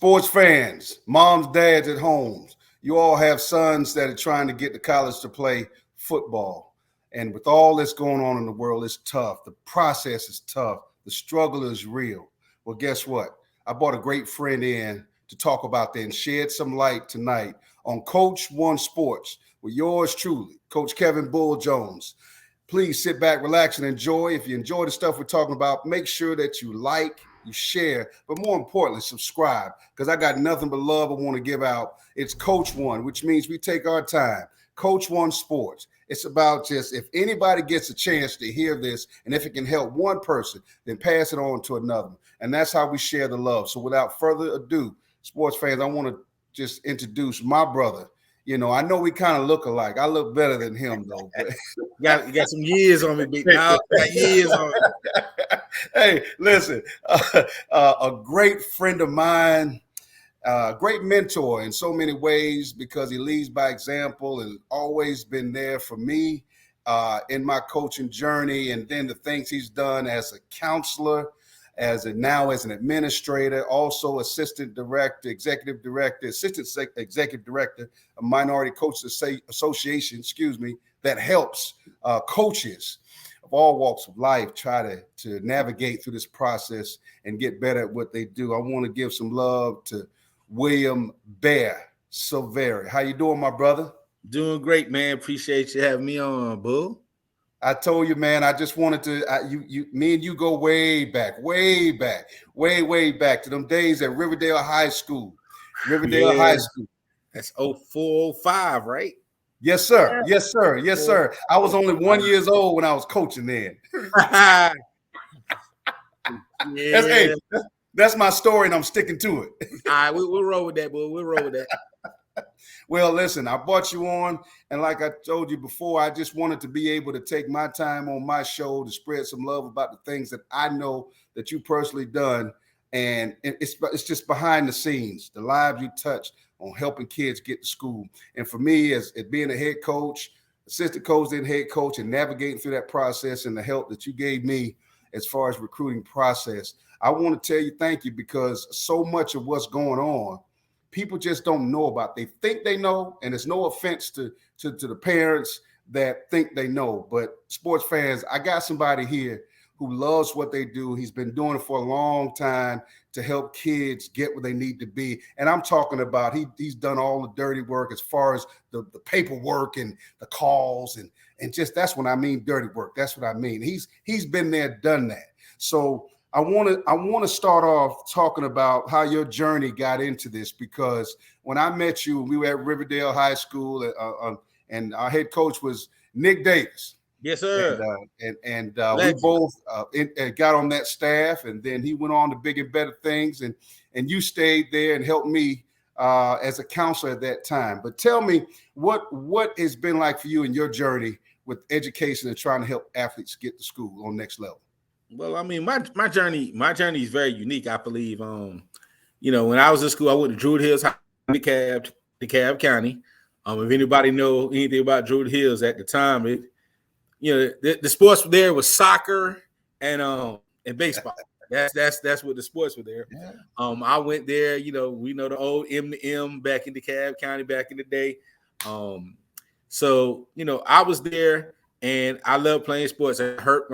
Sports fans, moms, dads at homes, you all have sons that are trying to get to college to play football. And with all that's going on in the world, it's tough. The process is tough. The struggle is real. Well, guess what? I brought a great friend in to talk about that and shed some light tonight on Coach One Sports with yours truly, Coach Kevin Bull Jones. Please sit back, relax, and enjoy. If you enjoy the stuff we're talking about, make sure that you like, you share, but more importantly, subscribe, because I got nothing but love I want to give out. It's Coach One, which means we take our time. Coach One Sports. It's about just if anybody gets a chance to hear this, and if it can help one person, then pass it on to another. And that's how we share the love. So without further ado, sports fans, I want to just introduce my brother. You know, I know we kind of look alike. I look better than him, though. But you got some years on me, big dog. Got years on me. Hey, listen, a great friend of mine, great mentor in so many ways because he leads by example and always been there for me in my coaching journey. And then the things he's done as a counselor, now as an administrator, also assistant executive director of Minority Coaches Association, that helps coaches of all walks of life try to navigate through this process and get better at what they do. I want to give some love to William Bear Silveri. How you doing, my brother? Doing great, man. Appreciate you having me on, Bull. I told you, man, I just wanted to, me and you go way back to them days at Riverdale High School. High School. That's 0405, right? Yes, sir. Yes, sir. Yes, sir. I was only 1 year old when I was coaching then. Yeah. That's my story, and I'm sticking to it. All right, we'll roll with that, Bull. We'll roll with that. Well, listen, I brought you on, and like I told you before, I just wanted to be able to take my time on my show to spread some love about the things that I know that you personally done, and it's just behind the scenes, the lives you touch on helping kids get to school. And for me, as being a head coach, assistant coach, then head coach, and navigating through that process and the help that you gave me as far as recruiting process, I want to tell you thank you, because so much of what's going on, people just don't know about. They think they know, and it's no offense to the parents that think they know. But sports fans, I got somebody here who loves what they do. He's been doing it for a long time to help kids get where they need to be. And I'm talking about he's done all the dirty work as far as the paperwork and the calls and just that's what I mean, dirty work. That's what I mean. He's been there, done that. So I want to start off talking about how your journey got into this, because when I met you, we were at Riverdale High School, and our head coach was Nick Davis. Yes, sir. And we both got on that staff, and then he went on to bigger and better things, and you stayed there and helped me as a counselor at that time. But tell me what it's been like for you in your journey with education and trying to help athletes get to school on next level. Well, I mean, my journey is very unique, I believe. When I was in school, I went to Druid Hills High, DeKalb County. If anybody know anything about Druid Hills at the time, the sports there was soccer and baseball. That's what the sports were there. Yeah. I went there. We know the old M back in DeKalb County back in the day. So I was there. And I love playing sports. I hurt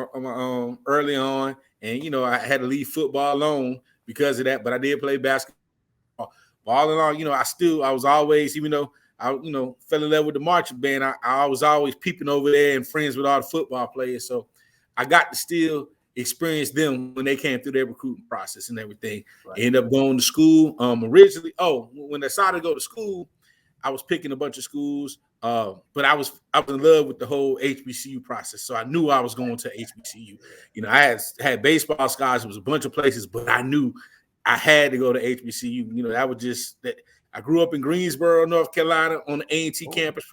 early on, and I had to leave football alone because of that. But I did play basketball. All in all, I was always, even though I fell in love with the marching band, I was always peeping over there and friends with all the football players. So I got to still experience them when they came through their recruiting process and everything. Right. Ended up going to school. Originally, when I decided to go to school, I was picking a bunch of schools. But I was in love with the whole HBCU process, so I knew I was going to HBCU. I had baseball scholarships, was a bunch of places, but I knew I had to go to HBCU. That was just that. I grew up in Greensboro, North Carolina, on the A&T campus,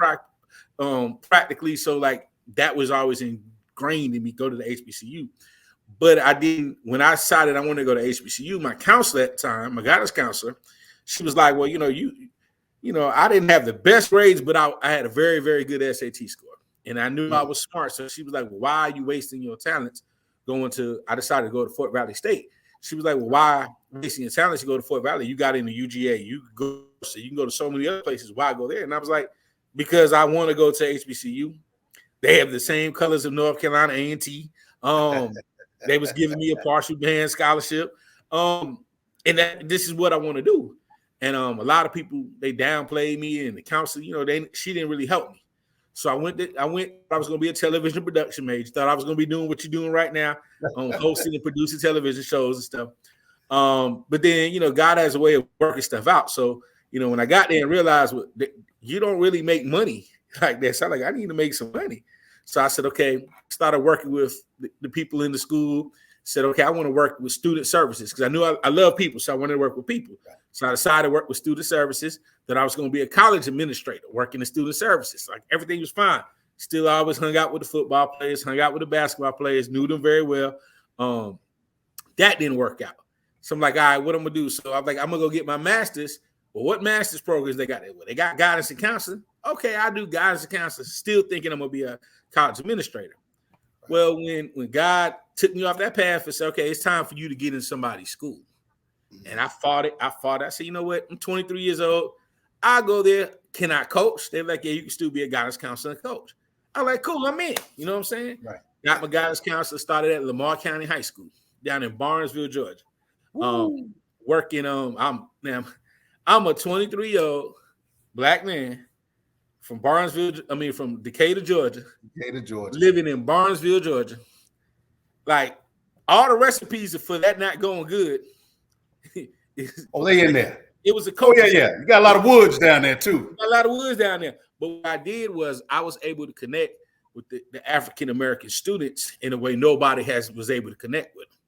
practically. So like that was always ingrained in me, go to the HBCU. But I didn't. When I decided I wanted to go to HBCU, my counselor at the time, my guidance counselor, she was like, "Well, I didn't have the best grades, but I had a very, very good SAT score. And I knew I was smart. So she was like, well, why are you wasting your talents I decided to go to Fort Valley State. She was like, well, why wasting your talent to go to Fort Valley? You got into UGA. You can go to so many other places. Why go there? And I was like, because I want to go to HBCU. They have the same colors of North Carolina A&T. They was giving me a partial band scholarship. And this is what I want to do. And a lot of people, they downplayed me, and the counselor, she didn't really help me. So I was going to be a television production major. Thought I was going to be doing what you're doing right now, hosting and producing television shows and stuff. But then, God has a way of working stuff out. So, when I got there and realized you don't really make money like that. So I'm like, I need to make some money. So I said, okay, started working with the people in the school. Said, okay, I want to work with student services because I knew I love people. So I wanted to work with people. So I decided to work with student services, that I was going to be a college administrator working in student services. Like everything was fine. Still always hung out with the football players, hung out with the basketball players, knew them very well. That didn't work out. So I'm like, all right, what I'm going to do? So I'm like, I'm going to go get my master's. Well, what master's programs they got there? Well, they got guidance and counseling. Okay, I do guidance and counseling, still thinking I'm going to be a college administrator. Well, when God took me off that path and said, okay, it's time for you to get in somebody's school. And I fought it. I said, you know what? I'm 23 years old. I'll go there. Can I coach? They're like, yeah, you can still be a guidance counselor and coach. I'm like, cool, I'm in. You know what I'm saying? Right. Got my guidance counselor, started at Lamar County High School down in Barnesville, Georgia. Working I'm a 23-year-old black man from Decatur, Georgia. Living in Barnesville, Georgia. Like all the recipes for that not going good. They in there. It was a coach. Oh, yeah. You got a lot of woods down there, too. Got a lot of woods down there. But what I did was I was able to connect with the African-American students in a way nobody was able to connect with them.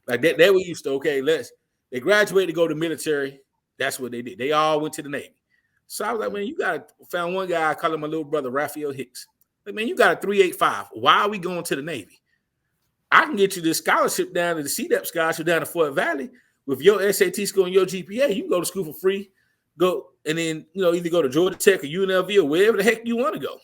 Like they were used to, they graduated to go to military. That's what they did. They all went to the Navy. So I was like, man, found one guy, I call him my little brother, Raphael Hicks. Like, man, you got a 385. Why are we going to the Navy? I can get you this scholarship down to the CDEP scholarship down to Fort Valley. With your SAT score and your GPA, you can go to school for free. Go and then either go to Georgia Tech or UNLV or wherever the heck you want to go.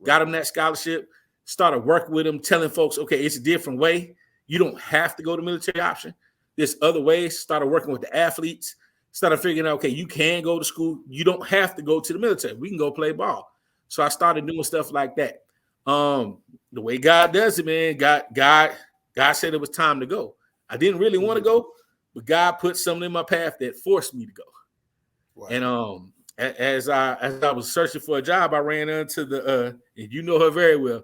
Got them that scholarship. Started working with them, telling folks, okay, it's a different way. You don't have to go to military option. There's other ways. Started working with the athletes. Started figuring out, okay, you can go to school. You don't have to go to the military. We can go play ball. So I started doing stuff like that. The way God does it, man. God said it was time to go. I didn't really want to go. But God put something in my path that forced me to go. Wow. And as I was searching for a job, I ran into and you know her very well,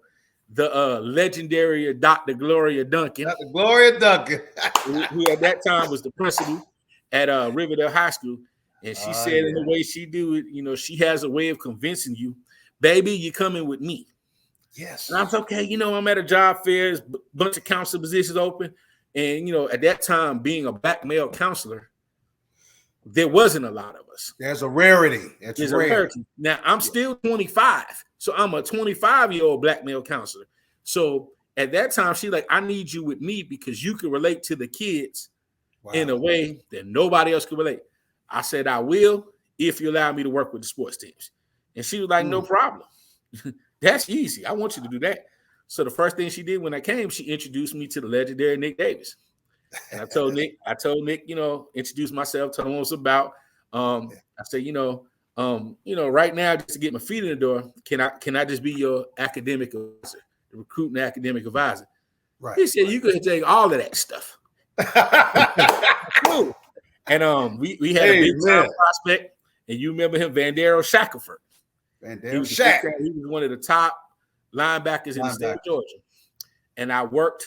the legendary Dr. Gloria Duncan. Dr. Gloria Duncan. who at that time was the principal at Riverdale High School. And she said in the way she do it, she has a way of convincing you, baby, you're coming with me. Yes. And I was okay, I'm at a job fair, there's a bunch of counselor positions open. And, at that time, being a black male counselor, there wasn't a lot of us. There's a rarity. There's a rarity. Now, I'm still 25. So I'm a 25-year-old black male counselor. So at that time, she's like, I need you with me because you can relate to the kids in a way that nobody else could relate. I said, I will if you allow me to work with the sports teams. And she was like, no problem. That's easy. I want you to do that. So the first thing she did when I came, she introduced me to the legendary Nick Davis. And I told Nick, introduce myself, tell him what it's about. I said, right now, just to get my feet in the door, can I just be your academic advisor, the recruiting academic advisor? Right. He said, you could take all of that stuff. Cool. And we had a big time prospect, and you remember him, Vandero Shackelford. He was one of the top linebackers in the state of Georgia. And I worked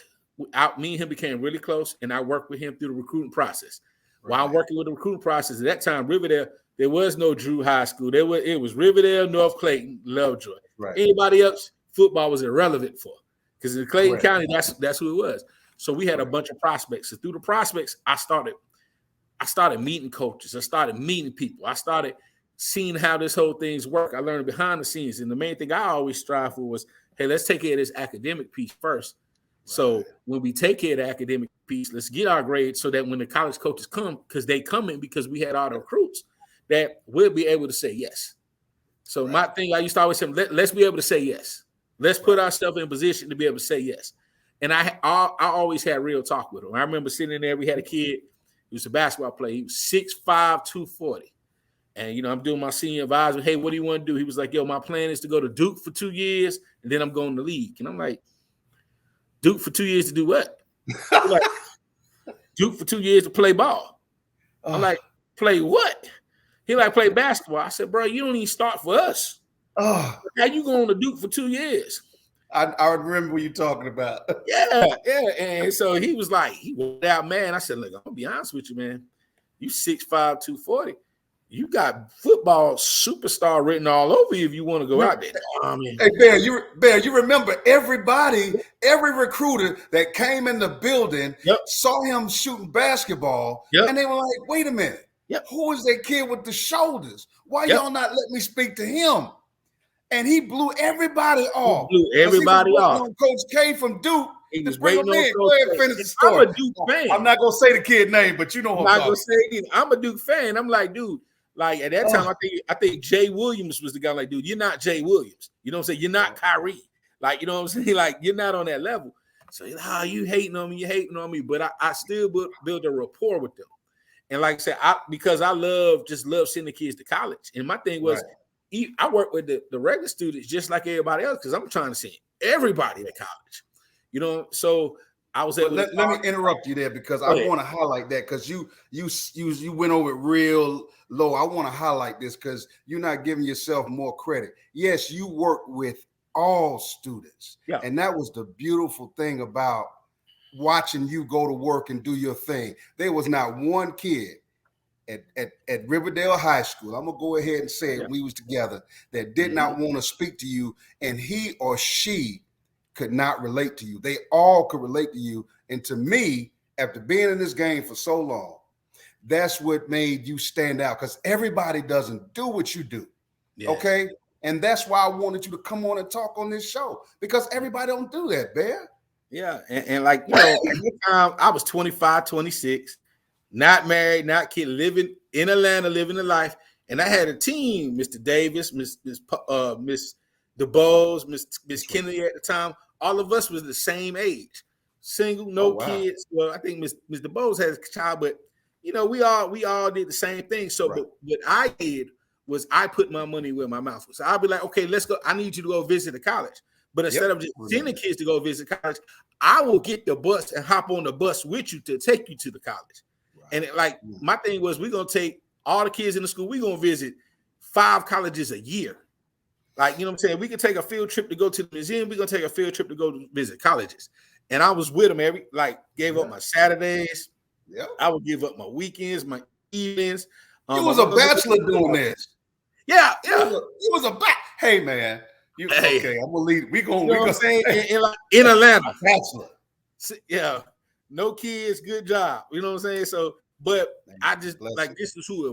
out, me and him became really close, and I worked with him through the recruiting process. Right. While I'm working with the recruiting process, at that time, Riverdale, there was no Drew High School. It was Riverdale, North Clayton, Lovejoy. Right. Anybody else, football was irrelevant for. Because in Clayton County, that's who it was. So we had a bunch of prospects. So through the prospects, I started meeting coaches. I started meeting people. I started seeing how this whole thing's work. I learned behind the scenes. And the main thing I always strive for was, hey, let's take care of this academic piece first. Right. So when we take care of the academic piece, let's get our grades so that when the college coaches come, because they come in because we had all the recruits, that we'll be able to say yes. So my thing, I used to always say, let's be able to say yes. Let's put ourselves in a position to be able to say yes. And I always had real talk with him. I remember sitting in there. We had a kid. He was a basketball player. He was 6'5", 240. And, you know, I'm doing my senior advisor. Hey, what do you want to do? He was like, yo, my plan is to go to Duke for 2 years, and then I'm going to league. And I'm like, Duke for 2 years to do what? Like, Duke for 2 years to play ball. I'm like, play what? He like, play basketball. I said, bro, you don't even start for us. How you going to Duke for 2 years? I remember what you're talking about. Yeah. And so he was like, he went out, man. I said, look, I'm going to be honest with you, man. You 6'5", 240. You got football superstar written all over you if you want to go out there. Hey, Bear, you remember everybody, every recruiter that came in the building saw him shooting basketball, and they were like, wait a minute, who is that kid with the shoulders? Why y'all not let me speak to him? And he blew everybody off. He blew everybody off. On Coach K from Duke. He was waiting on Go ahead and finish the story. I'm a Duke fan. I'm not going to say the kid name, but you know what I'm not going to say it either. I'm a Duke fan. I'm like, dude, like at that time, I think Jay Williams was the guy. Like, dude, you're not Jay Williams. You know what I'm saying? You're not Kyrie. Like, you know what I'm saying? Like, you're not on that level. So, you hating on me. You're hating on me. But I still build a rapport with them. And like I said, because I love sending the kids to college. And my thing was, I work with the regular students just like everybody else because I'm trying to send everybody to college. You know, so I was able. Let me interrupt you there because I want to highlight that because you went over it real low. I want to highlight this because you're not giving yourself more credit. Yes, you work with all students, and that was the beautiful thing about watching you go to work and do your thing. There was not one kid at Riverdale High School, I'm gonna go ahead and say it, when we was together, that did not want to speak to you, and he or she could not relate to you. They all could relate to you. And to me, after being in this game for so long, that's what made you stand out because everybody doesn't do what you do. Okay. And that's why I wanted you to come on and talk on this show because everybody don't do that, Bear. Yeah. And like, you know, at the time I was 25, 26, not married, not kid, living in Atlanta, living the life. And I had a team, Mr. Davis, Miss DeBose, Miss Kennedy at the time. All of us was the same age, single, no kids. Well, I think Miss DeBose has a child, but you know, we all did the same thing. So, but what I did was I put my money where my mouth was. So I'll be like, okay, let's go. I need you to go visit a college. But instead of just sending kids to go visit college, I will get the bus and hop on the bus with you to take you to the college. And my thing was, we're gonna take all the kids in the school. We're gonna visit 5 colleges a year. Like, you know what I'm saying? We could take a field trip to go to the museum. We're going to take a field trip to go to visit colleges. And I was with them gave up my Saturdays. I would give up my weekends, my evenings. You was a bachelor doing this. Yeah. You was a Hey, man. Okay, I'm going to leave. We're going to say in Atlanta. Bachelor. Yeah. No kids, good job. You know what I'm saying? So, but I just, this is who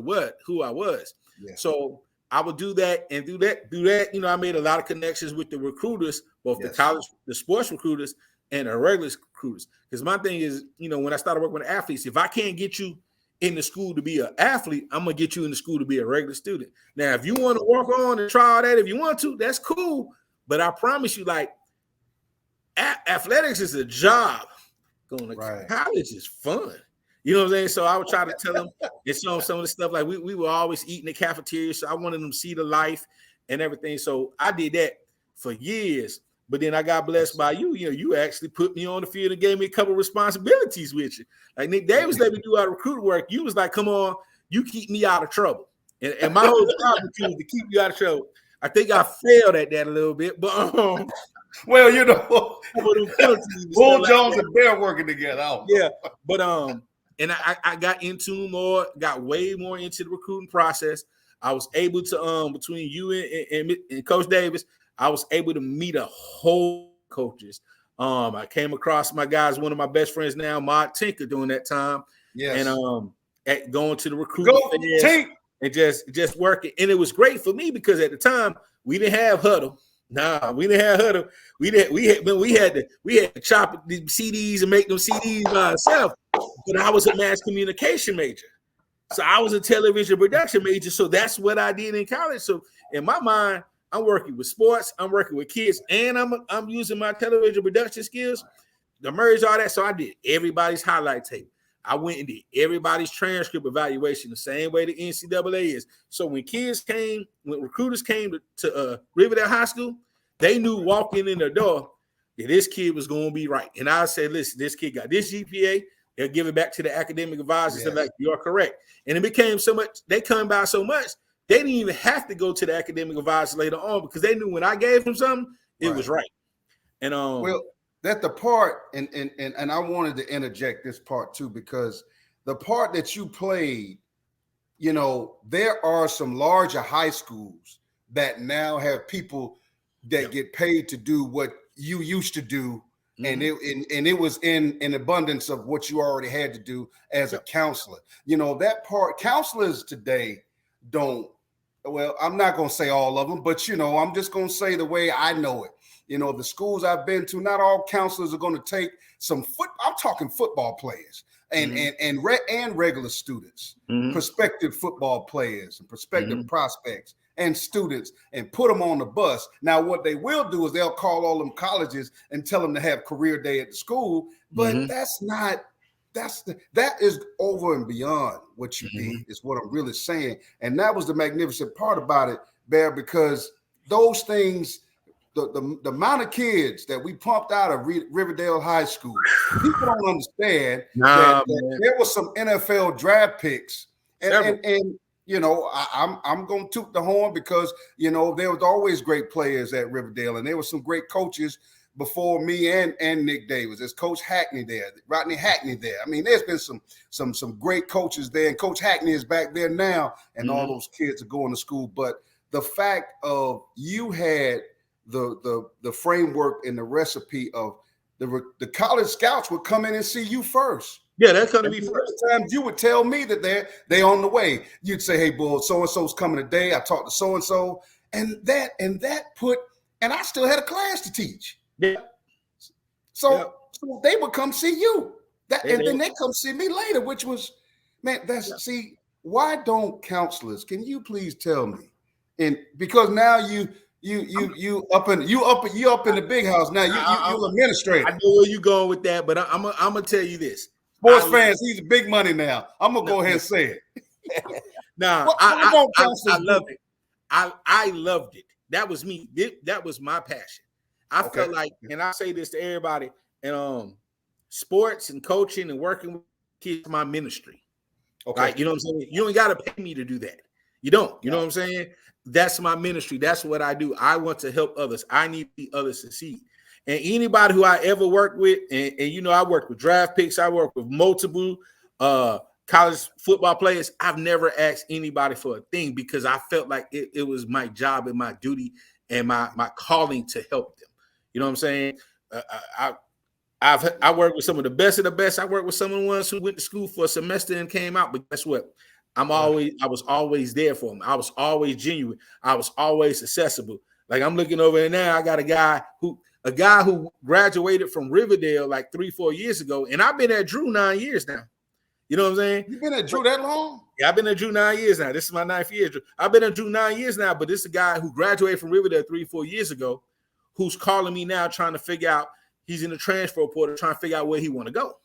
I was. Yeah. So, I would do that and do that. You know, I made a lot of connections with the recruiters, both the college, the sports recruiters, and the regular recruiters. Because my thing is, you know, when I started working with athletes, if I can't get you in the school to be an athlete, I'm going to get you in the school to be a regular student. Now, if you want to work on and try all that, if you want to, that's cool. But I promise you, like, athletics is a job. Going to college is fun. You know what I'm saying? So I would try to tell them and show them some of the stuff. Like we were always eating in the cafeteria. So I wanted them to see the life and everything. So I did that for years. But then I got blessed by you. You know, you actually put me on the field and gave me a couple of responsibilities with you. Like Nick Davis let me do our recruit work. You was like, come on, you keep me out of trouble. And my whole job was to keep you out of trouble. I think I failed at that a little bit, but well, you know, Bull Jones and Bear working together. Yeah, but and I got into got way more into the recruiting process. I was able to between you and Coach Davis, I was able to meet a whole coaches. I came across my guys, one of my best friends now, Maude Tinker, during that time. Yes. And at going to the recruiting and just working. And it was great for me because at the time we didn't have Huddle. Nah, we didn't have Huddle. We had to chop the CDs and make them CDs by ourselves. But I was a mass communication major. So I was a television production major. So that's what I did in college. So in my mind, I'm working with sports, I'm working with kids, and I'm using my television production skills. the merge, all that. So I did everybody's highlight tape. I went and did everybody's transcript evaluation the same way the NCAA is. So when recruiters came to Riverdale High School, they knew walking in the door that this kid was going to be right. And I said, listen, this kid got this GPA. They'll give it back to the academic advisors. They're like, you're correct. And it became so much, they come by so much, they didn't even have to go to the academic advisor later on because they knew when I gave them something, it was right. And well, that the part, and I wanted to interject this part too, because the part that you played, you know, there are some larger high schools that now have people that get paid to do what you used to do. And it was in an abundance of what you already had to do as a counselor. You know, that part, counselors today don't, well, I'm not going to say all of them, but, you know, I'm just going to say the way I know it. You know, the schools I've been to, not all counselors are going to take some I'm talking football players and regular students, prospective football players and prospective prospects and students, and put them on the bus. Now, what they will do is they'll call all them colleges and tell them to have career day at the school, but that is over and beyond what you did, is what I'm really saying. And that was the magnificent part about it, Bear, because those things, the amount of kids that we pumped out of Riverdale High School, people don't understand that there was some NFL draft picks, and you know, I'm going to toot the horn because, you know, there was always great players at Riverdale, and there were some great coaches before me and Nick Davis. There's Coach Hackney there, Rodney Hackney there. I mean, there's been some great coaches there, and Coach Hackney is back there now, and all those kids are going to school. But the fact of you had the framework and the recipe of the college scouts would come in and see you first. Yeah, that's going to be first. Times you would tell me that they're on the way. You'd say, "Hey, bull, so and so's coming today. I talked to so and so," and I still had a class to teach. Yeah. So they would come see you. And then they come see me later, which was, man. See, why don't counselors? Can you please tell me? And because now you up in the big house now. You administrator. I know where you going with that, but I'm gonna tell you this. Sports fans, he's big money now. I'm gonna go ahead and say it. I loved it. I loved it. That was me. That was my passion. I felt like, and I say this to everybody, and sports and coaching and working with kids, my ministry. Okay, like, you know what I'm saying? You ain't got to pay me to do that. You don't. You know what I'm saying? That's my ministry. That's what I do. I want to help others. I need to see others succeed. And anybody who I ever worked with, and you know, I worked with draft picks, I worked with multiple college football players. I've never asked anybody for a thing because I felt like it was my job and my duty and my calling to help them. You know what I'm saying? I worked with some of the best. I worked with some of the ones who went to school for a semester and came out. But guess what? I was always there for them. I was always genuine. I was always accessible. Like, I'm looking over there now. I got a guy who graduated from Riverdale like 3-4 years ago, and I've been at Drew 9 years now. You know what I'm saying? You've been at Drew that long? Yeah, I've been at Drew 9 years now. This is my 9th year. I've been at Drew 9 years now, but this is a guy who graduated from Riverdale 3-4 years ago, who's calling me now trying to figure out, he's in the transfer portal trying to figure out where he want to go.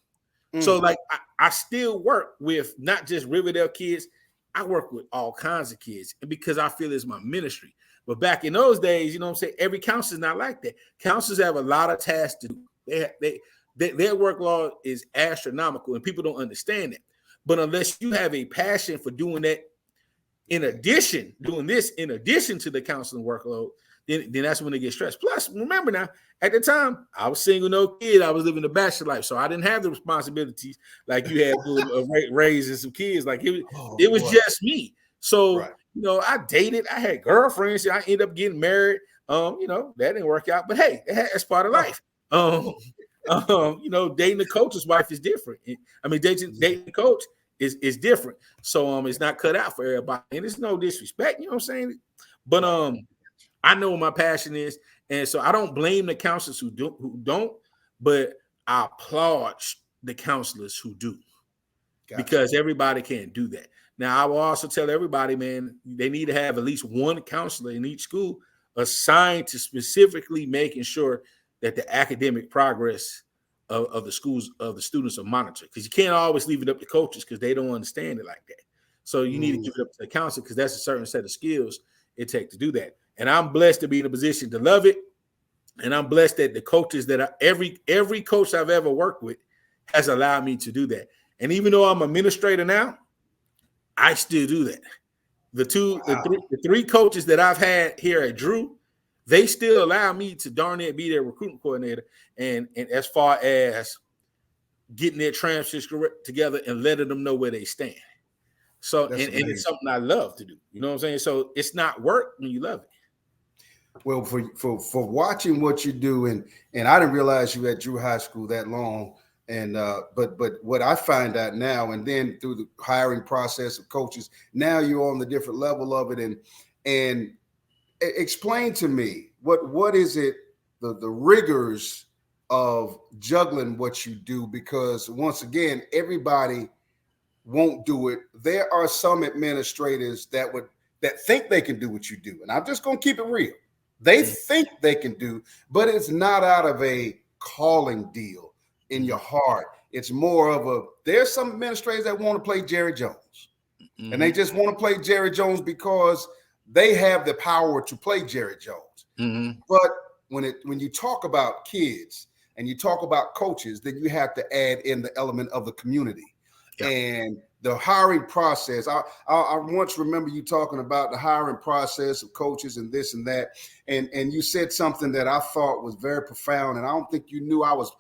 So like I still work with not just Riverdale kids, I work with all kinds of kids, and because I feel it's my ministry. But back in those days, you know what I'm saying, every counselor's not like that. Counselors have a lot of tasks to do. Their workload is astronomical, and people don't understand it. But unless you have a passion for doing that, doing this in addition to the counseling workload, then that's when they get stressed. Plus, remember now, at the time, I was single, no kid. I was living the bachelor life, so I didn't have the responsibilities like you had raising some kids. Like it was just me. So you know, I dated. I had girlfriends. I ended up getting married. You know, that didn't work out, but hey, that's part of life. You know, dating a coach's wife is different. I mean, dating a coach is different. So it's not cut out for everybody, and it's no disrespect. You know what I'm saying? But I know what my passion is, and so I don't blame the counselors who don't, but I applaud the counselors who do, because everybody can't do that. Now, I will also tell everybody, man, they need to have at least one counselor in each school assigned to specifically making sure that the academic progress of the schools of the students are monitored, because you can't always leave it up to coaches because they don't understand it like that. So you need to give it up to the counselor, because that's a certain set of skills it takes to do that. And I'm blessed to be in a position to love it. And I'm blessed that the coaches that every coach I've ever worked with has allowed me to do that. And even though I'm an administrator now, I still do that. The three coaches that I've had here at Drew, they still allow me to darn near be their recruiting coordinator. And as far as getting their transcripts together and letting them know where they stand. So, and it's something I love to do. You know what I'm saying? So it's not work when you love it. Well, for watching what you do, and I didn't realize you at Drew High School that long. And but what I find out now, and then through the hiring process of coaches, now you're on the different level of it. And explain to me what is it, the rigors of juggling what you do, because once again, everybody won't do it. There are some administrators that think they can do what you do, and I'm just going to keep it real. They think they can do, but it's not out of a calling deal in your heart. It's more of there's some administrators that want to play Jerry Jones, and they just want to play Jerry Jones because they have the power to play Jerry Jones. But when you talk about kids and you talk about coaches, then you have to add in the element of the community. And the hiring process. I once remember you talking about the hiring process of coaches and this and that, and you said something that I thought was very profound, and I don't think you knew I was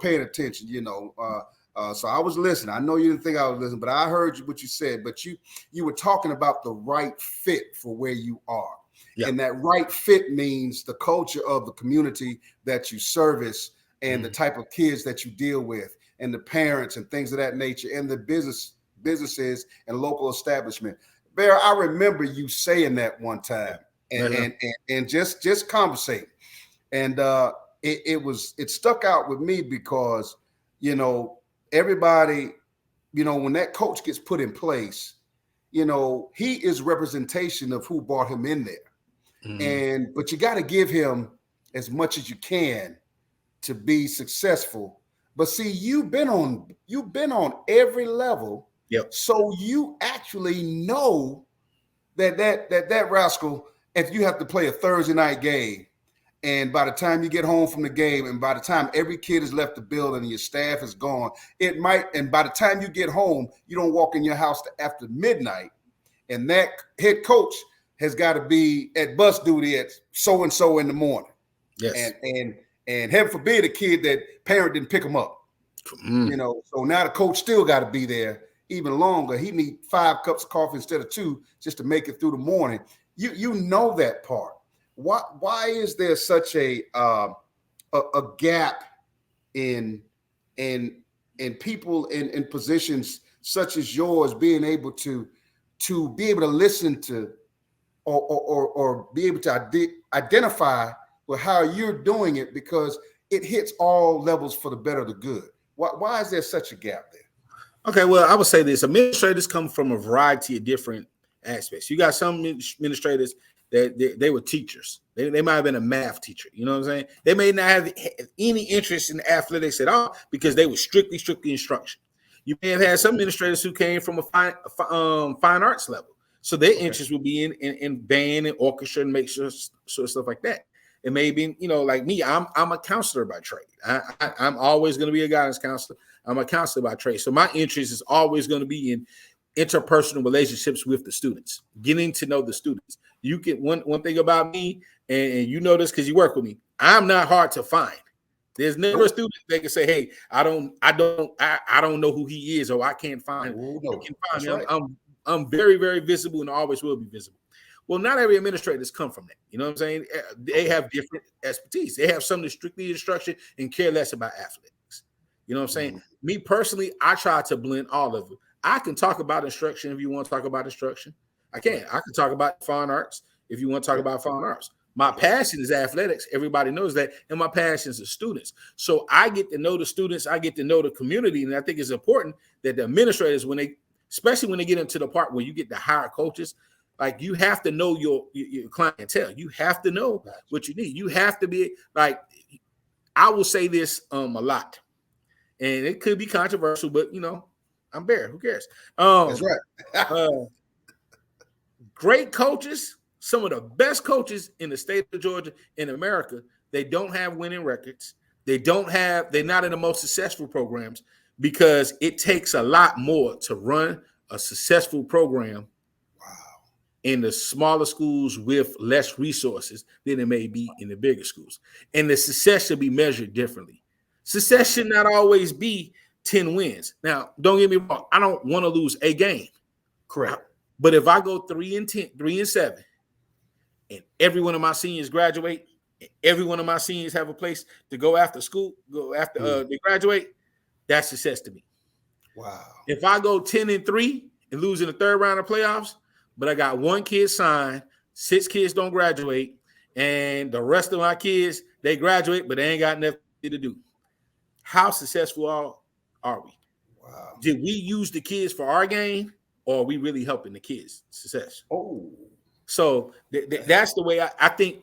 paying attention, so I was listening. I know you didn't think I was listening, but I heard what you said. But you were talking about the right fit for where you are, and that right fit means the culture of the community that you service and the type of kids that you deal with, and the parents and things of that nature, and the businesses and local establishment. Bear, I remember you saying that one time, and just conversating, and it stuck out with me because everybody, when that coach gets put in place, he is representation of who brought him in there, but you got to give him as much as you can to be successful. But see, you've been on every level. So you actually know that rascal, if you have to play a Thursday night game, and by the time you get home from the game, and by the time every kid has left the building and your staff is gone, and by the time you get home, you don't walk in your house after midnight, and that head coach has got to be at bus duty at so-and-so in the morning. And heaven forbid a kid that parent didn't pick him up. So now the coach still got to be there even longer. He need 5 cups of coffee instead of 2 just to make it through the morning. You know that part. Why is there such a gap in people in positions such as yours being able to be able to listen to or be able to identify with how you're doing it, because it hits all levels for the better, the good. Why is there such a gap there? Okay, well, I would say this. Administrators come from a variety of different aspects. You got some administrators that they were teachers. They might have been a math teacher. You know what I'm saying? They may not have any interest in athletics at all because they were strictly instruction. You may have had some administrators who came from a fine arts level. So their interest would be in band and orchestra and make sure stuff like that. It may be, like me, I'm a counselor by trade. I'm always going to be a guidance counselor. I'm a counselor by trade. So my interest is always going to be in interpersonal relationships with the students, getting to know the students. You get one thing about me, and you know this because you work with me, I'm not hard to find. There's never a student that can say, hey, I don't know who he is, or I can't find him. You can find me. Right. I'm very, very visible and always will be visible. Well, not every administrator has come from that. You know what I'm saying? They have different expertise. They have some that strictly instruction and care less about athletics. You know what I'm saying? Me personally, I try to blend all of it. I can talk about instruction if you want to talk about instruction. I can talk about fine arts if you want to talk about fine arts. My passion is athletics. Everybody knows that. And my passion is the students. So I get to know the students. I get to know the community. And I think it's important that the administrators, especially when they get into the part where you get to hire coaches, like you have to know your clientele. You have to know what you need. You have to be like, I will say this a lot. and it could be controversial, but I'm Bear. Who cares? That's right. Great coaches, some of the best coaches in the state of Georgia, in America, they don't have winning records. They're not in the most successful programs because it takes a lot more to run a successful program in the smaller schools with less resources than it may be in the bigger schools. And the success should be measured differently. Success should not always be 10 wins. Now, don't get me wrong. I don't want to lose a game. Correct. But if I go 3-10, 3-7, and every one of my seniors graduate, and every one of my seniors have a place to go after school, they graduate, that's success to me. Wow. If I go 10-3 and lose in the third round of playoffs, but I got one kid signed, 6 kids don't graduate, and the rest of my kids, they graduate, but they ain't got nothing to do. How successful are we? Wow. Did we use the kids for our gain, or are we really helping the kids' success? Oh. So that's the way I think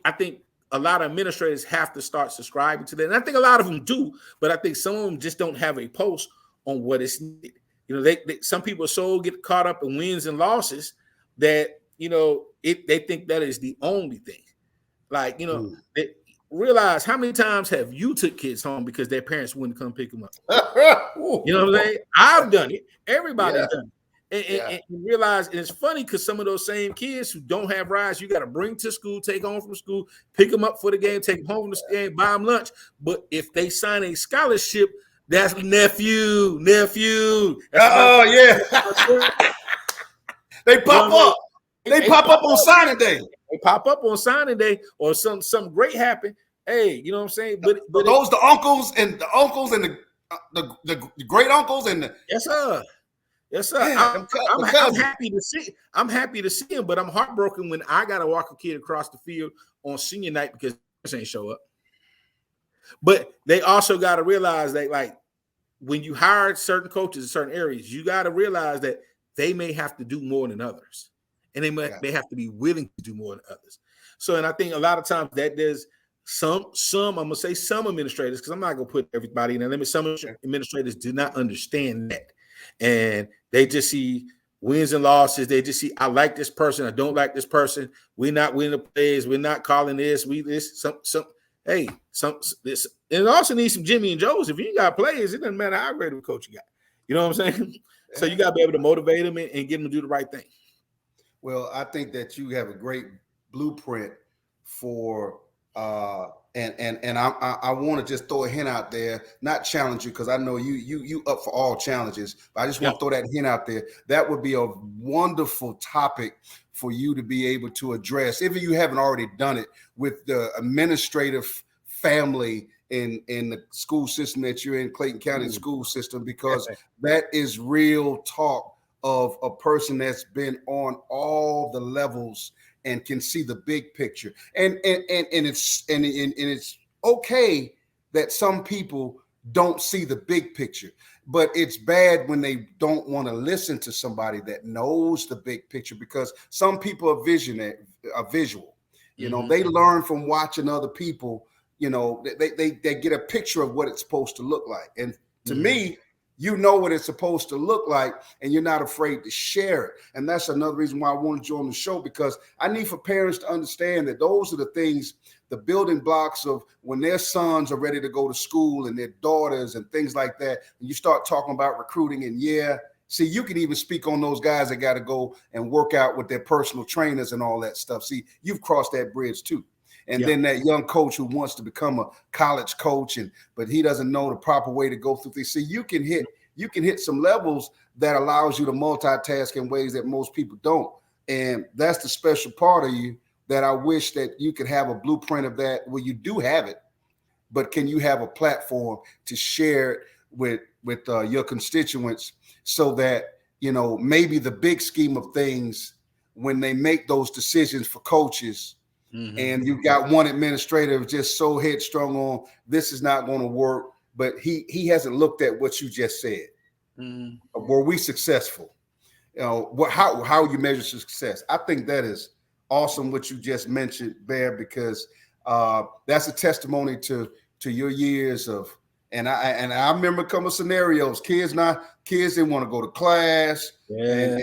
a lot of administrators have to start subscribing to that. And I think a lot of them do, but I think some of them just don't have a pulse on what is needed. Some people get caught up in wins and losses that, they think that is the only thing. Like, they realize how many times have you took kids home because their parents wouldn't come pick them up? You know what I'm saying? I've done it. Everybody's done it. And realize, and it's funny because some of those same kids who don't have rides, you got to bring to school, take home from school, pick them up for the game, take them home from the game, buy them lunch. But if they sign a scholarship, that's nephew. They pop up. They pop up on signing day. They pop up on signing day, or something great happen. Hey, you know what I'm saying? But those the uncles and the great uncles and the yes, sir. Yes, sir. Yeah, I'm happy to see. I'm happy to see him, but I'm heartbroken when I got to walk a kid across the field on senior night because they ain't show up. But they also got to realize that, like, when you hire certain coaches in certain areas, you got to realize that they may have to do more than others, and they have to be willing to do more than others. So, and I think a lot of times that there's some I'm gonna say some administrators, because I'm not gonna put everybody in there. Some administrators do not understand that. And they just see wins and losses. They just see, I like this person, I don't like this person. We're not winning the plays. We're not calling this. This. And it also needs some Jimmy and Joes. If you ain't got plays, it doesn't matter how great of a coach you got. You know what I'm saying? So you got to be able to motivate them and get them to do the right thing. Well, I think that you have a great blueprint for and I want to just throw a hint out there, not challenge you, because I know you up for all challenges, but I just want to throw that hint out there. That would be a wonderful topic for you to be able to address, if you haven't already done it, with the administrative family in the school system that you're in, Clayton County school system, because that is real talk of a person that's been on all the levels and can see the big picture. And it's okay that some people don't see the big picture, but it's bad when they don't want to listen to somebody that knows the big picture, because some people are visual. They learn from watching other people. They get a picture of what it's supposed to look like. And to me, you know what it's supposed to look like, and you're not afraid to share it. And that's another reason why I wanted you on the show, because I need for parents to understand that those are the things, the building blocks of when their sons are ready to go to school and their daughters and things like that. And you start talking about recruiting, and see, you can even speak on those guys that got to go and work out with their personal trainers and all that stuff. See, you've crossed that bridge too. And then that young coach who wants to become a college coach, but he doesn't know the proper way to go through things. See, you can hit some levels that allows you to multitask in ways that most people don't. And that's the special part of you that I wish that you could have a blueprint of that. Well, you do have it, but can you have a platform to share it with your constituents, so that, maybe the big scheme of things, when they make those decisions for coaches, and you've got one administrator just so headstrong on this is not going to work, but he hasn't looked at what you just said. Were we successful? How you measure success? I think that is awesome what you just mentioned, Bear, because that's a testimony to your years of And I remember a couple of scenarios. Kids they want to go to class, and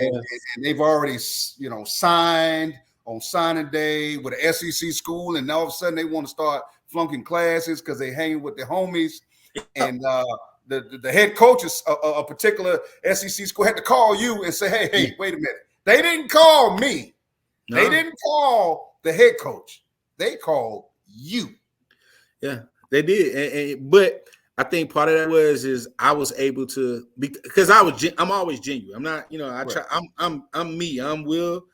they've already signed on signing day with an SEC school, and all of a sudden they want to start flunking classes because they hanging with their homies, and the head coaches of a particular SEC school had to call you and say, hey, wait a minute. They didn't call me. No. They didn't call the head coach. They called you. Yeah, they did. But I think part of that is I was able to, because I'm always genuine. I'm not, try. I'm me. I'm Will.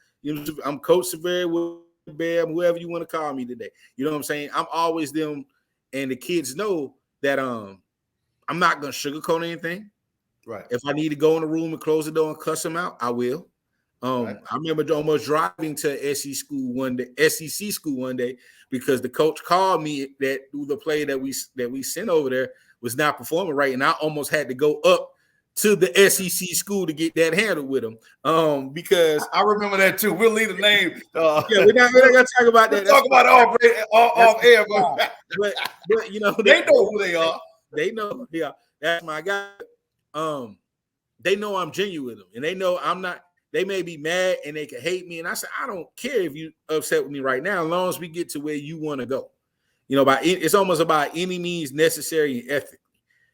I'm Coach Silveri, Will Bear, whoever you want to call me today. You know what I'm saying? I'm always them, and the kids know that I'm not gonna sugarcoat anything. Right. If I need to go in the room and close the door and cuss them out, I will. Right. I remember almost driving to SEC school one day because the coach called me that the player that we sent over there was not performing right, and I almost had to go up to the SEC school to get that handled with him. Because I remember that too. We'll leave the name. Yeah, we're not gonna talk about that. Talk about off air, but they know who they are. They know, yeah, that's my guy. They know I'm genuine with them, and they know I'm not. They may be mad and they can hate me, and I said I don't care if you upset with me right now, as long as we get to where you want to go. It's almost about any means necessary and ethical.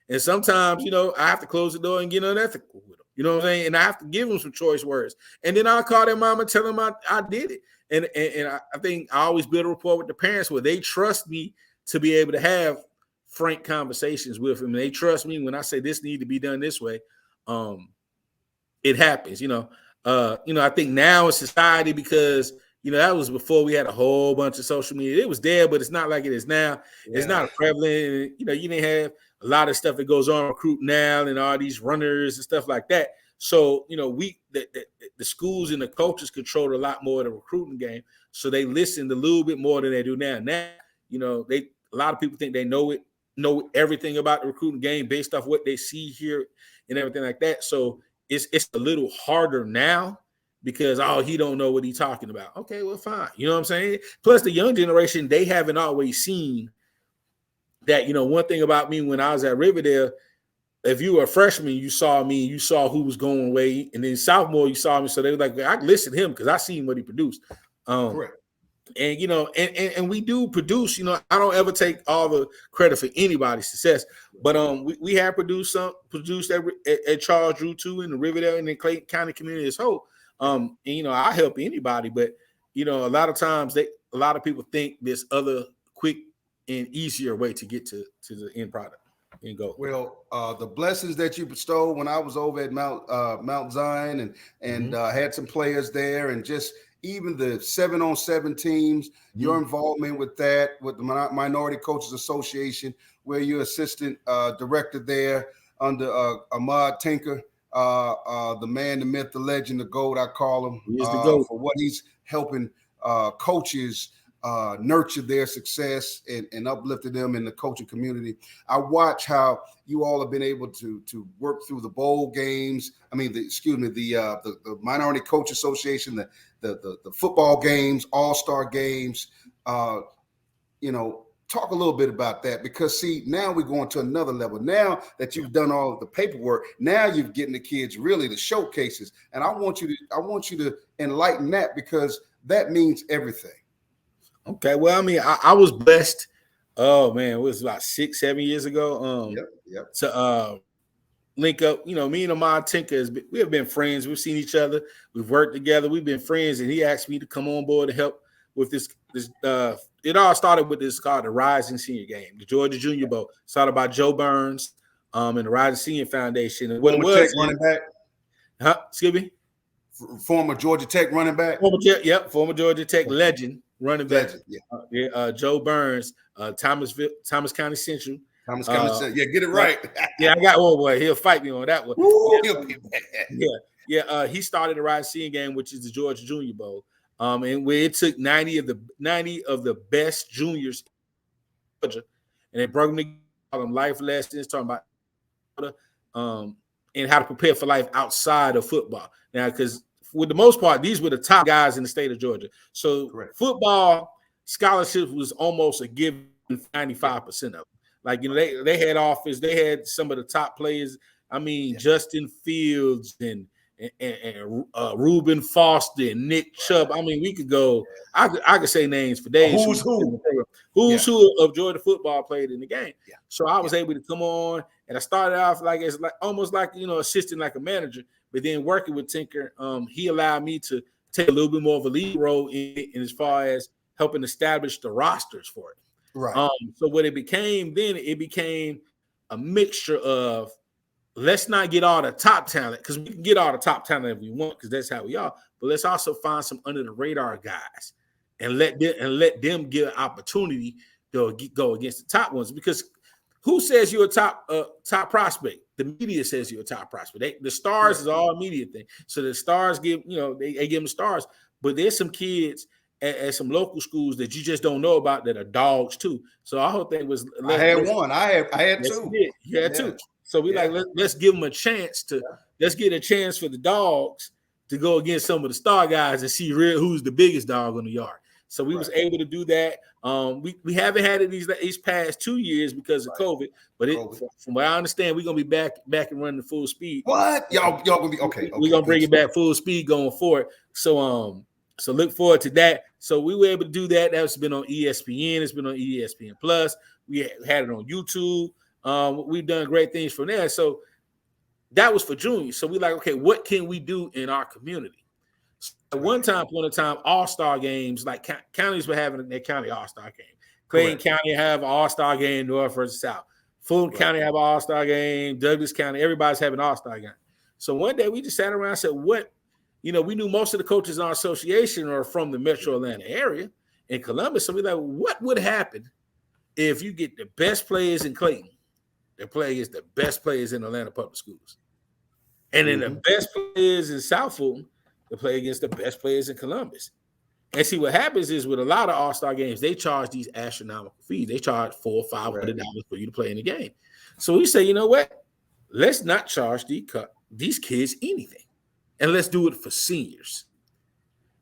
And sometimes, I have to close the door and get unethical with them. You know what I'm saying? And I have to give them some choice words. And then I'll call their mom and tell them I did it. And I think I always build a rapport with the parents where they trust me to be able to have frank conversations with them. And they trust me when I say this need to be done this way. It happens, I think now in society, because that was before we had a whole bunch of social media. It was there, but it's not like it is now. Yeah. It's not prevalent. You didn't have a lot of stuff that goes on recruiting now and all these runners and stuff like that. So, the schools and the coaches control a lot more of the recruiting game. So they listened a little bit more than they do now. Now, a lot of people think they know everything about the recruiting game based off what they see here and everything like that. So it's a little harder now because, he don't know what he's talking about. Okay, well, fine. You know what I'm saying? Plus, the young generation, they haven't always seen that, one thing about me when I was at Riverdale, if you were a freshman, you saw me, you saw who was going away. And then sophomore, you saw me. So they were like, I listen to him because I seen what he produced. Correct. And, and we do produce, I don't ever take all the credit for anybody's success, but we have produced at Charles Drew too, in the Riverdale and the Clayton County community as whole. And, I help anybody, but, a lot of times a lot of people think there's other quick and easier way to get to the end product and go. Well, the blessings that you bestowed when I was over at Mount Zion and had some players there, and just even the 7-on-7 teams, your involvement with that, with the Minority Coaches Association, where you're assistant director there under Ahmad Tinker, the man, the myth, the legend, the GOAT, I call him, for what he's helping coaches nurture their success and uplifted them in the coaching community. I watch how you all have been able to work through the bowl games. I mean, the Minority Coach Association, the football games, all-star games. Talk a little bit about that, because see, now we're going to another level. Now that you've done all of the paperwork, now you're getting the kids really the showcases. And I want you to enlighten that, because that means everything. Okay. Well, I mean, I was blessed. Oh man, it was about 6-7 years ago. To link up, me and Ahmad Tinker, we have been friends. We've seen each other. We've worked together. We've been friends, and he asked me to come on board to help with this. It all started with this called the Rising Senior Game, the Georgia Junior Bowl, started by Joe Burns, and the Rising Senior Foundation. And what it was, running back, excuse me, former Georgia Tech running back, former Georgia Tech legend running back, Joe Burns, Thomas County Central. Thomas County Central. Yeah, get it right. I got one boy. He'll fight me on that one. Ooh, he started the Rising Senior Game, which is the Georgia Junior Bowl. And where it took 90 of the best juniors in Georgia, and they broke them together, them life lessons, talking about and how to prepare for life outside of football. Now, because for the most part, these were the top guys in the state of Georgia. So football scholarships was almost a given, 95% of them. Like, they had offense. They had some of the top players. I mean, Justin Fields and Reuben Foster and Nick Chubb. I mean, we could go. I could say names for days. Who's who? Who's who of Georgia football played in the game. Yeah. So I was able to come on, and I started off as almost like assisting like a manager, but then working with Tinker. He allowed me to take a little bit more of a lead role in as far as helping establish the rosters for it. Right. So what it became a mixture of, let's not get all the top talent, because we can get all the top talent if we want, because that's how we are. But let's also find some under the radar guys and let them get an opportunity to go against the top ones. Because who says you're a top prospect? The media says you're a top prospect. The stars is all media thing. So the stars give they give them stars. But there's some kids at some local schools that you just don't know about that are dogs too. So our whole thing was, I had one. I had two. You had two. So we let's give them a chance let's get a chance for the dogs to go against some of the star guys and see who's the biggest dog on the yard. So we was able to do that. We haven't had it these past 2 years because of COVID, but from what I understand, we're gonna be back and running full speed. What? Y'all gonna be okay. We're gonna bring it back full speed going forward. So look forward to that. So we were able to do that. That's been on ESPN. It's been on ESPN Plus. We had it on YouTube. We've done great things from there. So that was for juniors. So we're like, okay, what can we do in our community? So at one time, all-star games, like counties were having their county all-star game. Clayton County have an all-star game, North versus South. Fulton County have an all-star game. Douglas County, everybody's having an all-star game. So one day we just sat around and said, we knew most of the coaches in our association are from the Metro Atlanta area in Columbus. So we're like, what would happen if you get the best players in Clayton that play against the best players in Atlanta public schools? And then the best players in South Fulton to play against the best players in Columbus. And see, what happens is with a lot of all-star games, they charge these astronomical fees. They charge $400 or $500 for you to play in the game. So we say, you know what? Let's not charge these kids anything. And let's do it for seniors.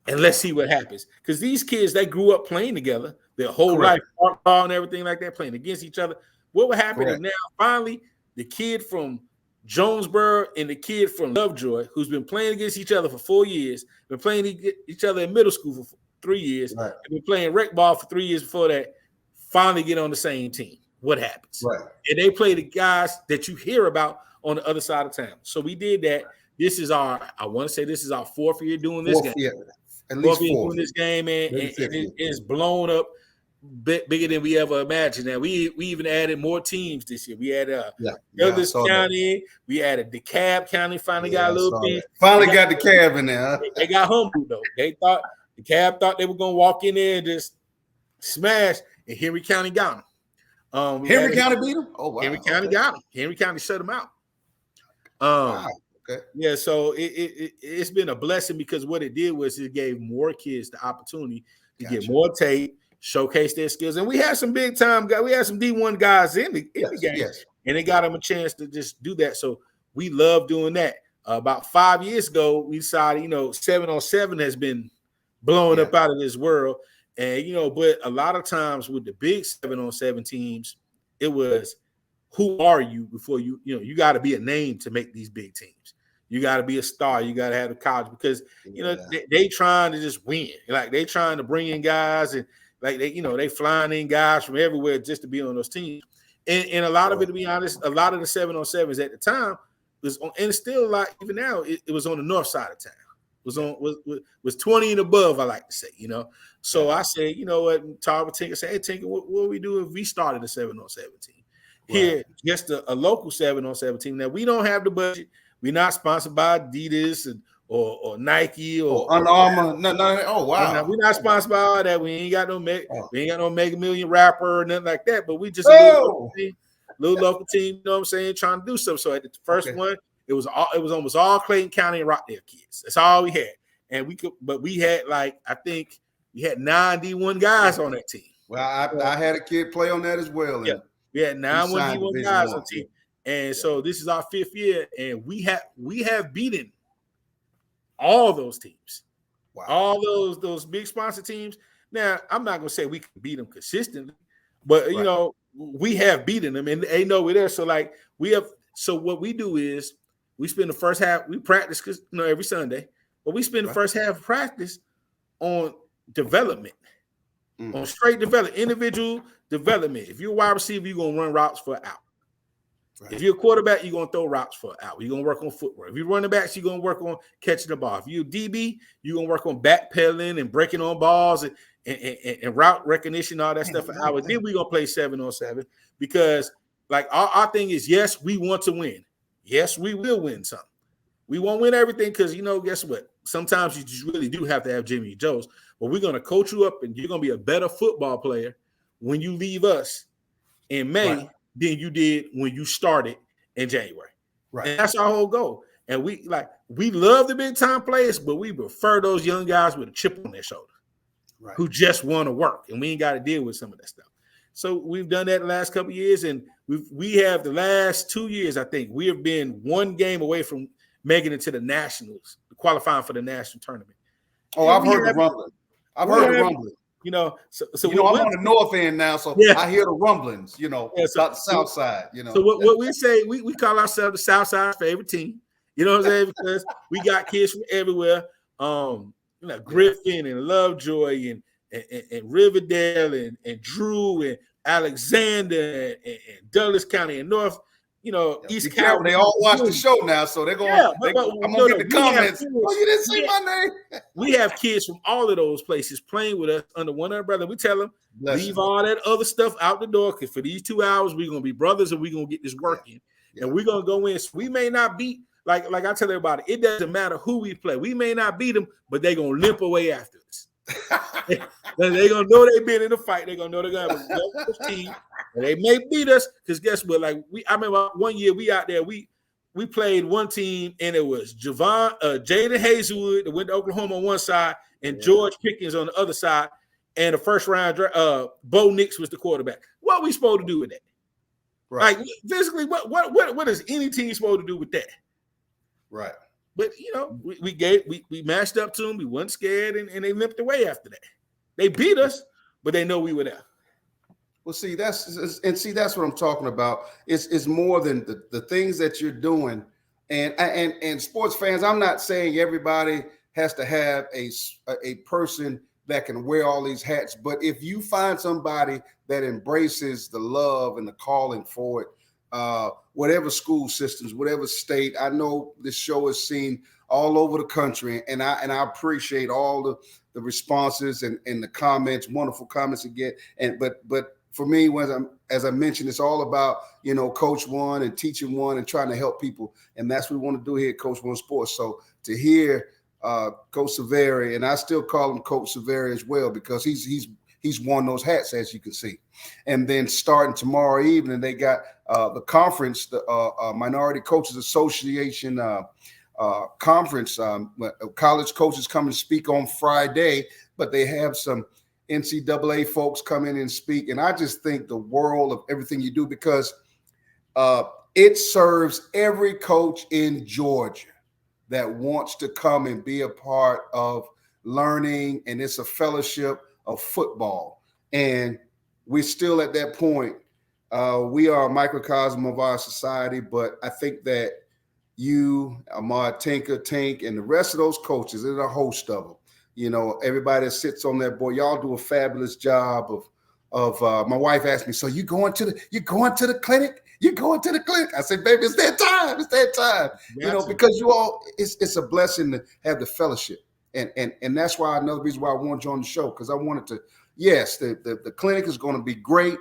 And let's see what happens. Because these kids, they grew up playing together their whole life, ball and everything like that, playing against each other. What would happen is now, finally, the kid from Jonesboro and the kid from Lovejoy, who's been playing against each other for 4 years, been playing each other in middle school for 3 years, and been playing rec ball for 3 years before that, finally get on the same team. What happens? And they play the guys that you hear about on the other side of town. So we did that. This is our 4th year doing this game. At least 4th doing this game, and it's blown up bigger than we ever imagined. Now we even added more teams this year. We had Douglas County, we added DeKalb County. Finally got a little team. Finally got DeKalb in there. They got humbled though. DeKalb thought they were gonna walk in there and just smash, and Henry County got them. Henry County beat them. Oh wow. Henry County got them. Henry County shut them out. Wow. Okay. Yeah, so it's been a blessing because what it did was it gave more kids the opportunity to get more tape, showcase their skills, and we had some big time guys. We had some D1 guys in the game, and they got them a chance to just do that. So we love doing that. About 5 years ago, we decided, 7-on-7 has been blowing up out of this world, and but a lot of times with the big 7-on-7 teams, it was, who are you before you got to be a name to make these big teams. You got to be a star. You got to have a college because, they trying to just win. Like they trying to bring in guys and like they flying in guys from everywhere just to be on those teams. And a lot of it, to be honest, a lot of the 7-on-7s at the time was on, and it's still like even now, it was on the north side of town. It was 20 and above, I like to say, So I said, you know what, talk with Tinker, say, hey Tinker, what would we do if we started a 7-on-7 team? Here, just a local 7-on-7 team. Now we don't have the budget. We're not sponsored by Adidas or Nike or Under Armour. No. Oh wow. We're not sponsored by all that. We ain't got no Mega Million rapper or nothing like that. But we just a little local team. You know what I'm saying? Trying to do something. So at the first one, it was almost all Clayton County and Rockdale kids. That's all we had. And we had I think we had 9 D1 guys on that team. Well, I had a kid play on that as well. Yeah. We had 9 D1 guys on the team. And so this is our 5th year, and we have beaten all those teams, all those big sponsor teams. Now, I'm not gonna say we can beat them consistently, but we have beaten them, and they know we're there. So like so what we do is we spend the first half, we practice because every Sunday, but we spend the first half of practice on development, on straight development, individual development. If you're a wide receiver, you're gonna run routes for an out. Right. If you're a quarterback, you're gonna throw routes for an out. You're gonna work on footwork. If you're running backs, you're gonna work on catching the ball. If you're DB, you're gonna work on backpedaling and breaking on balls and route recognition, all that stuff for hours. Then we're gonna play 7-on-7 because like our thing is, yes, we want to win. Yes, we will win some. We won't win everything because guess what? Sometimes you just really do have to have Jimmy Joes, but we're gonna coach you up and you're gonna be a better football player when you leave us in May than you did when you started in January. Right. And that's our whole goal. And we love the big time players, but we prefer those young guys with a chip on their shoulder. Right. Who just want to work, and we ain't got to deal with some of that stuff. So we've done that the last couple of years, and we have the last 2 years, I think, we have been one game away from making it to the nationals, qualifying for the national tournament. Oh, I've heard the rumbling. I've heard the rumbling. So I'm on the north end now, so I hear the rumblings, about the south side, So what we say, we call ourselves the South Side's favorite team. You know what I'm saying? Because we got kids from everywhere. Griffin and Lovejoy and Riverdale and Drew and Alexander and Douglas County and North, East Carolina. They all watch the show now, so they're going. I'm gonna get the comments. You didn't say my name. We have kids from all of those places playing with us under one umbrella. We tell them leave all that other stuff out the door because for these 2 hours we're gonna be brothers and we're gonna get this work in, and we're gonna go in. So we may not beat. Like I tell everybody, it doesn't matter who we play. We may not beat them, but they're going to limp away after us. They're going to know they've been in a fight. They're going to know they're going to have a good team. And they may beat us because guess what? I remember one year we out there, we played one team and it was Jaden Hazelwood that went to Oklahoma on one side and George Pickens on the other side. And the first round, Bo Nix was the quarterback. What are we supposed to do with that? Right. Like physically, what is any team supposed to do with that? Right. But we matched up to them. We weren't scared, and they limped away after that. They beat us, but they know we were there. Well, that's what I'm talking about. It's more than the things that you're doing, and sports fans. I'm not saying everybody has to have a person that can wear all these hats, but if you find somebody that embraces the love and the calling for it. Whatever school systems, whatever state. I know this show is seen all over the country, and I appreciate all the responses and the comments, wonderful comments you get. But for me, as I mentioned, it's all about Coach One and teaching one and trying to help people, and that's what we want to do here at Coach One Sports. So to hear Coach Silveri, and I still call him Coach Silveri as well because he's worn those hats, as you can see. And then starting tomorrow evening, they got the conference, the Minority Coaches Association conference. College coaches come and speak on Friday, but they have some NCAA folks come in and speak. And I just think the world of everything you do because it serves every coach in Georgia that wants to come and be a part of learning. And it's a fellowship of football. And we're still at that point. We are a microcosm of our society, but I think that you, Ahmad Tink, and the rest of those coaches, there's a host of them. Everybody that sits on that board, y'all do a fabulous job of my wife asked me, so you going to the clinic? You're going to the clinic? I said, baby, it's that time. It's that time. Because you all, it's a blessing to have the fellowship. And that's why another reason why I wanted you on the show, because I wanted to, yes, the clinic is going to be great.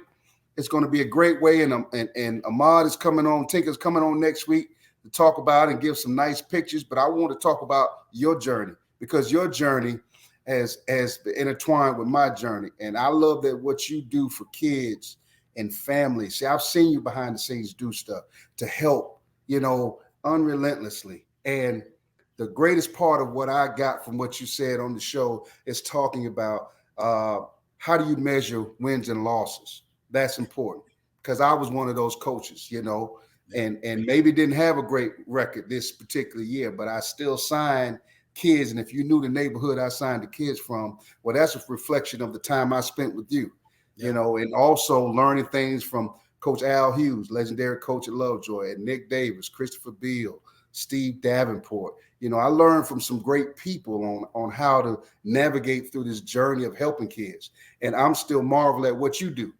It's going to be a great way. And Ahmad is coming on, Tinker's coming on next week to talk about and give some nice pictures. But I want to talk about your journey because your journey has intertwined with my journey. And I love that what you do for kids and families. See, I've seen you behind the scenes do stuff to help, unrelentlessly. And the greatest part of what I got from what you said on the show is talking about how do you measure wins and losses? That's important because I was one of those coaches, and maybe didn't have a great record this particular year, but I still signed kids. And if you knew the neighborhood I signed the kids from, well, that's a reflection of the time I spent with you. you know, and also learning things from Coach Al Hughes, legendary coach at Lovejoy, and Nick Davis, Christopher Beal, Steve Davenport. You know, I learned from some great people on how to navigate through this journey of helping kids. And I'm still marvel at what you do,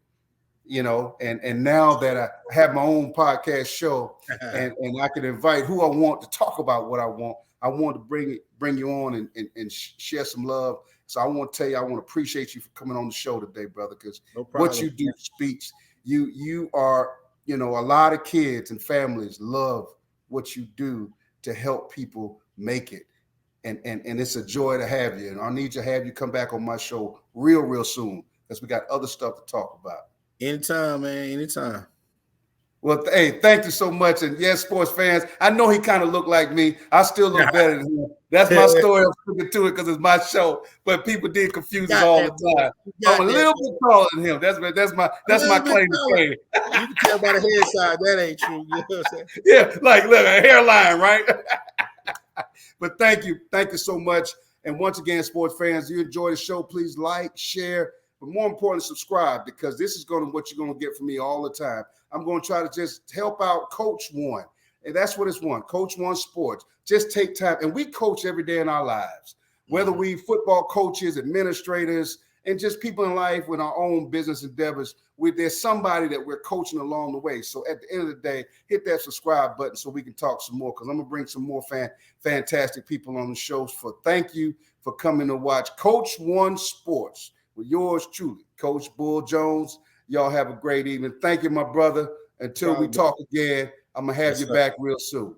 you know, and now that I have my own podcast show and I can invite who I want to talk about what I want to bring you on and share some love. So I want to tell you, I want to appreciate you for coming on the show today, brother, because what you do speaks. You are, you know, a lot of kids and families love what you do to help people make it. And it's a joy to have you. And I need to have you come back on my show real soon because we got other stuff to talk about. Anytime, man. Anytime. Well, hey, thank you so much. And yes, sports fans, I know he kind of looked like me. I still look better than him. That's my story. I'm sticking to it because it's my show. But people did confuse us all the time. I'm a little bit taller than him. That's my claim to fame. You can tell by the head side that ain't true. You know what I'm saying? Yeah, like look, a hairline, right? But thank you so much. And once again, sports fans, you enjoy the show, please like, share, but more importantly, subscribe, because this is what you're going to get from me all the time. I'm going to try to just help out Coach One. And that's what it's one, Coach One Sports. Just take time. And we coach every day in our lives, whether we football coaches, administrators, and just people in life with our own business endeavors. There's somebody that we're coaching along the way. So at the end of the day, hit that subscribe button so we can talk some more, because I'm going to bring some more fantastic people on the show. Thank you for coming to watch Coach One Sports with yours truly, Coach Bull Jones. Y'all have a great evening. Thank you, my brother. Until we talk again, I'm going to have you back real soon.